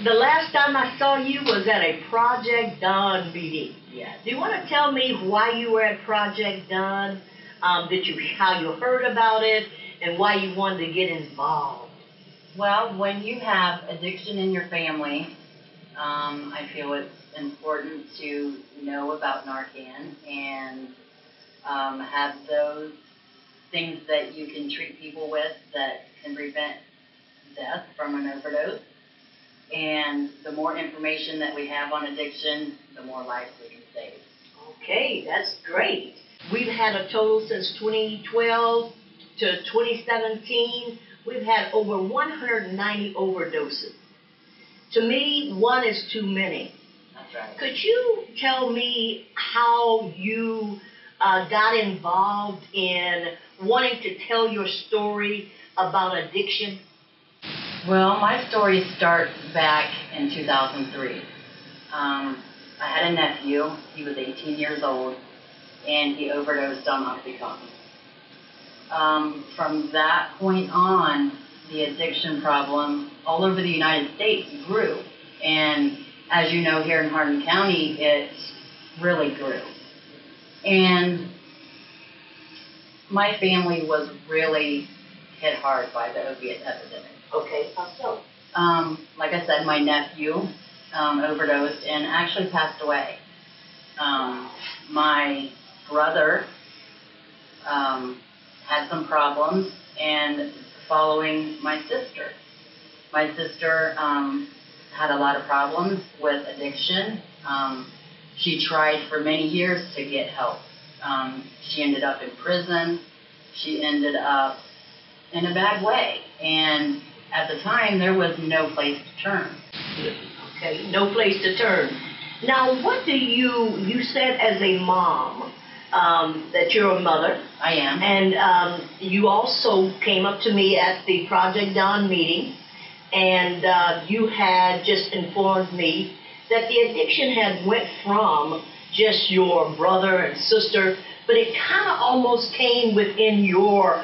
The last time I saw you was at a Project Dawn meeting. Yes. Do you want to tell me why you were at Project Dawn? How you heard about it, and why you wanted to get involved? Well, when you have addiction in your family, I feel it's important to know about Narcan and have those things that you can treat people with that can prevent death from an overdose. And the more information that we have on addiction, the more lives we can save. Okay, that's great. We've had a total since 2012 to 2017. We've had over 190 overdoses. To me, one is too many. That's right. Could you tell me how you got involved in wanting to tell your story about addiction? Well, my story starts back in 2003. I had a nephew. He was 18 years old, and he overdosed on OxyContin. From that point on, the addiction problem all over the United States grew. And as you know, here in Hardin County, it really grew. And my family was really hit hard by the opiate epidemic. Okay, how so? Like I said, my nephew overdosed and actually passed away. My brother had some problems, and following my sister. My sister had a lot of problems with addiction. She tried for many years to get help. She ended up in prison. She ended up in a bad way. And at the time, there was no place to turn. Okay, no place to turn. Now, what do you said as a mom, that you're a mother. I am. And you also came up to me at the Project Dawn meeting, and you had just informed me that the addiction had went from just your brother and sister, but it kind of almost came within your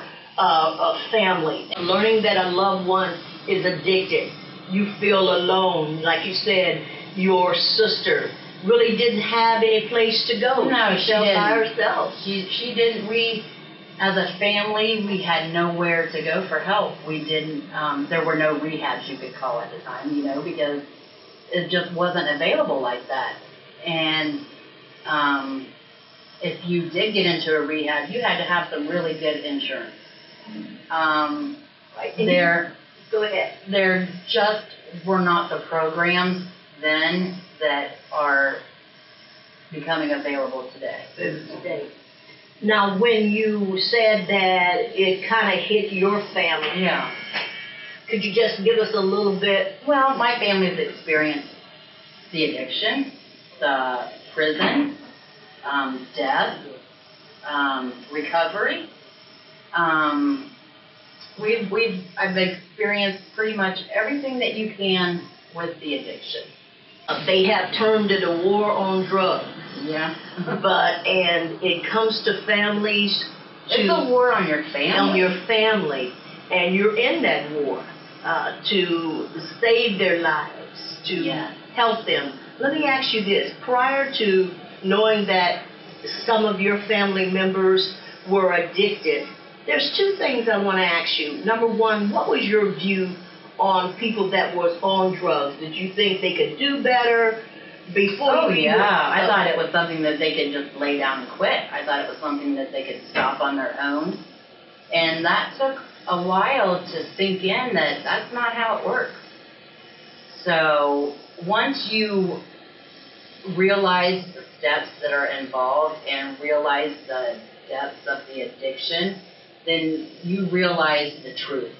family. Learning that a loved one is addicted, you feel alone. Like you said, your sister really didn't have any place to go. No, she felt by herself. She didn't. We, as a family, we had nowhere to go for help. We didn't. There were no rehabs you could call at the time, because it just wasn't available like that. And if you did get into a rehab, you had to have some really good insurance. Go ahead. There just were not the programs then that are becoming available today. Now, when you said that it kind of hit your family, yeah, could you just give us a little bit? Well, my family's experienced the addiction, the prison, death, recovery. I've experienced pretty much everything that you can with the addiction. They have termed it a war on drugs. Yeah. And it comes to families. It's a war on your family. On your family. And you're in that war to save their lives, to help them. Let me ask you this. Prior to knowing that some of your family members were addicted, there's two things I want to ask you. Number one, what was your view on people that was on drugs? Did you think they could do better before I thought it was something that they could just lay down and quit. I thought it was something that they could stop on their own. And that took a while to sink in that that's not how it works. So once you realize the steps that are involved and realize the depths of the addiction, then you realize the truth.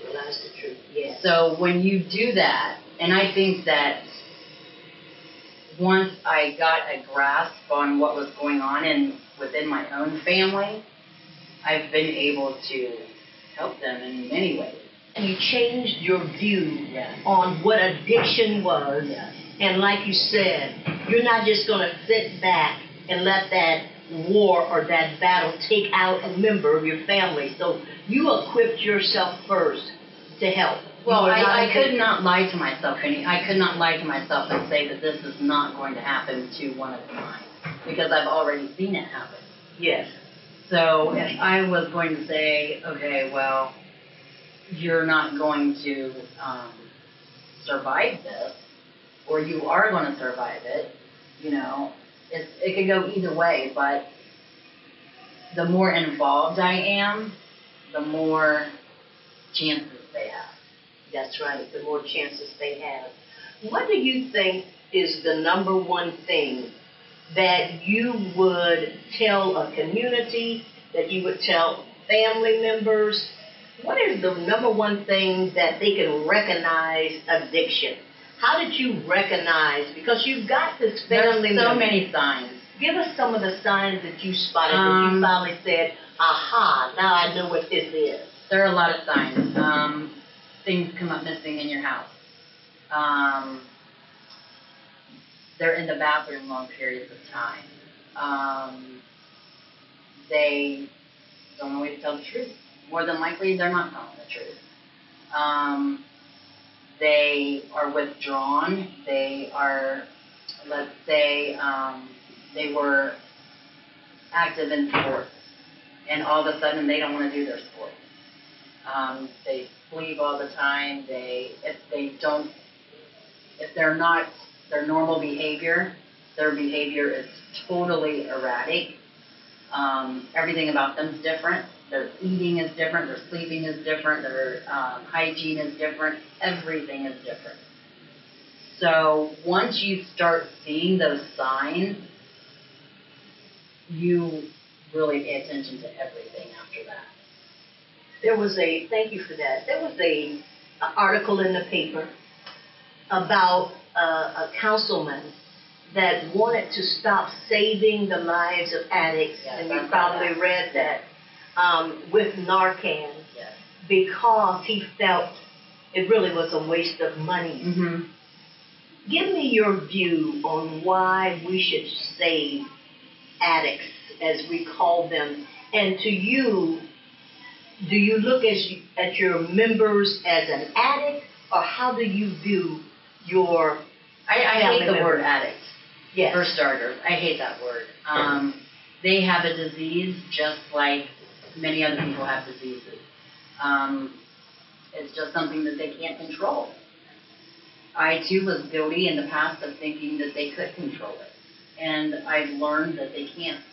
Realize the truth, yes. So when you do that, and I think that once I got a grasp on what was going on within my own family, I've been able to help them in many ways. And you changed your view on what addiction was. Yes. And like you said, you're not just going to sit back and let that war or that battle take out a member of your family. So you equipped yourself first to help. Well, You are not I a could victim. not lie to myself, Penny. I could not lie to myself and say that this is not going to happen to one of mine, because I've already seen it happen. Yes. So if I was going to say, okay, well, you're not going to survive this, or you are going to survive it, you know, it could go either way, but the more involved I am, the more chances they have. That's right, the more chances they have. What do you think is the number one thing that you would tell a community, that you would tell family members? What is the number one thing that they can recognize addiction? How did you recognize, because you've got this family There's so member. many signs. Give us some of the signs that you spotted, that you finally said, aha, now I know what this is. There are a lot of signs. Things come up missing in your house. They're in the bathroom long periods of time. They don't always tell the truth. More than likely, they're not telling the truth. They are withdrawn. They are, let's say, they were active in sports, and all of a sudden they don't want to do their sports. They sleep all the time. If they're not their normal behavior, their behavior is totally erratic. Everything about them is different. Their eating is different. Their sleeping is different. Their hygiene is different. Everything is different. So once you start seeing those signs, you really pay attention to everything after that. Thank you for that. There was a article in the paper about a councilman that wanted to stop saving the lives of addicts, Yes, and you I saw probably that. read that, with Narcan, Yes. because he felt it really was a waste of money. Mm-hmm. Give me your view on why we should save addicts, as we call them, and to you, do you look at your members as an addict, or how do you view your I hate family the word members? addict. Yes. For starters, I hate that word. They have a disease just like many other people have diseases. It's just something that they can't control. I too was guilty in the past of thinking that they could control it, and I've learned that they can't.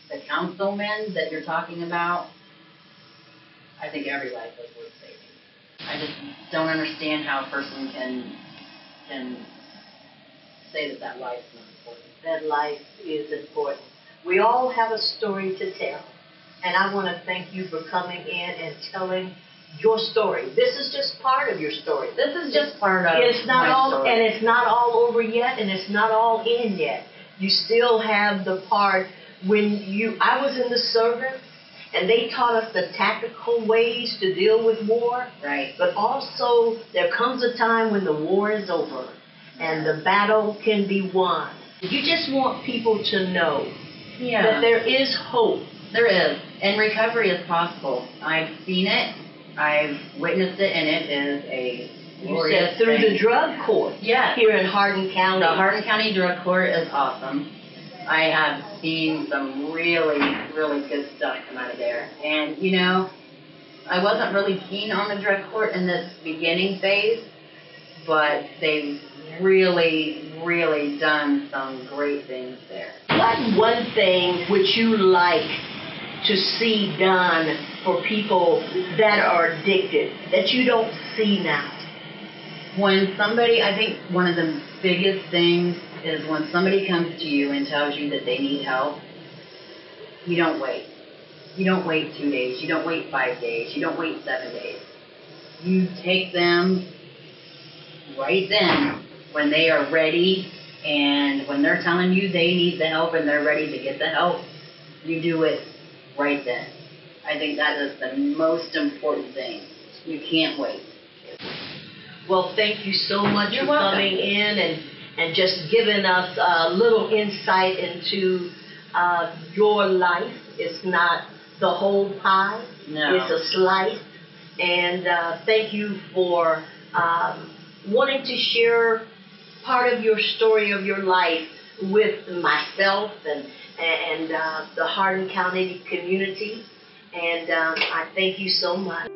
The councilmen that you're talking about, I think every life is worth saving. I just don't understand how a person can say that life is not important. That life is important. We all have a story to tell, and I want to thank you for coming in and telling your story. This is just part of your story. This is just part of It's not my all, story. and it's not all over yet, and it's not all in yet. You still have the part when I was in the service, and they taught us the tactical ways to deal with war. Right. But also, there comes a time when the war is over, and the battle can be won. You just want people to know that there is hope. There is, and recovery is possible. I've seen it, I've witnessed it, and it is a You glorious said through thing. the drug court. Yes. Here in Hardin County. The Hardin County Drug Court is awesome. I have seen some really, really good stuff come out of there. And, you know, I wasn't really keen on the drug court in this beginning phase, but they've really, really done some great things there. What one thing would you like to see done for people that are addicted that you don't see now? When somebody, I think one of the biggest things is when somebody comes to you and tells you that they need help, you don't wait. You don't wait 2 days. You don't wait 5 days. You don't wait 7 days. You take them right then when they are ready, and when they're telling you they need the help and they're ready to get the help, you do it right then. I think that is the most important thing. You can't wait. Well, thank you so much You're for welcome. coming in and just giving us a little insight into your life. It's not the whole pie. No. It's a slice. And thank you for wanting to share part of your story of your life with myself and the Hardin County community. And I thank you so much.